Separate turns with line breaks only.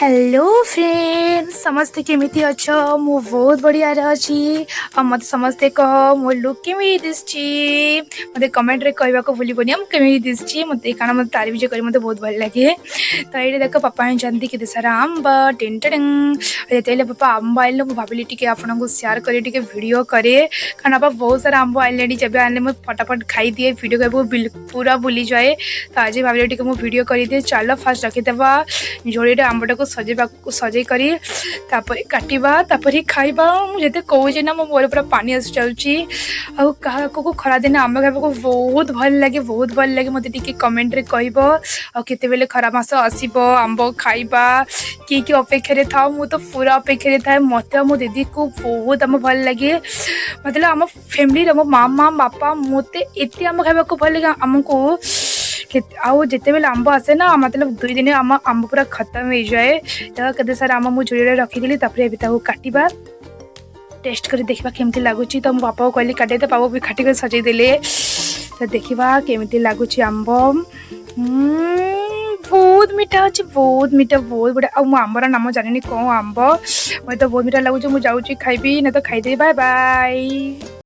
Hello friends समस्ते केमिति अछ मु बहुत बढ़िया रे अछि आ मत समस्ते कह मो लुक केमिति दिसछि मते कमेंट रे कहबा को भूलिबोनी हम केमिति दिसछि मते काना मते तारीफ जे करी मते बहुत भल लागे तो एठी देखो पापा ने जानती केते सारा आंब टिन टिन तेले पापा आंब आइले मु भाबिली टिके आपन को शेयर करे टिके वीडियो करे खाना पापा बहुत सारा आंब आइले जब आने मु फटाफट खाई दिए वीडियो करबो पूरा भूली जाए तो आज भाबिली टिके मु वीडियो करी दे चलो फास्ट रखि देबा जोड़ीटे आंबटा को सजे करी तापर काटिबा तापर ही खाइबा जेते कहूजे ना मो मोर पूरा पानी आस जाउची आ का को खरा दिन आंब खाइबा को बहुत भल लागे मते टिके कमेंट रे कहबो आ केते बेले खरा मास आसीबो आंब खाइबा की अपेक्षा रे था मु तो पूरा अपेक्षा रे था मते मो दीदी को बहुत आंब भल लागे मतलब आम फैमिली रे मो मामा बापा मते एते आंब खाइबा को भल लागे हमको आउ जिते बेले आंब आसे ना मतलब 2 दिन आंब पूरा खत्म हो जाए तो केते सारा आंब मु झोड़ी रखी तापर एबे काटिबा टेस्ट कर देखा केमती लगुच तो मो बापा को कहली काटे तो पापा भी काटिक सजे देले तो देखा केमती लगुच आंब बहुत मीठा अच्छे बहुत मीठा बहुत बढ़िया आ आंबर नाम जानी कौन आंब मत तो बहुत मीठा लगुच मुझे जाऊँगी खाइबी ना तो खाईदेवी बाय बाय।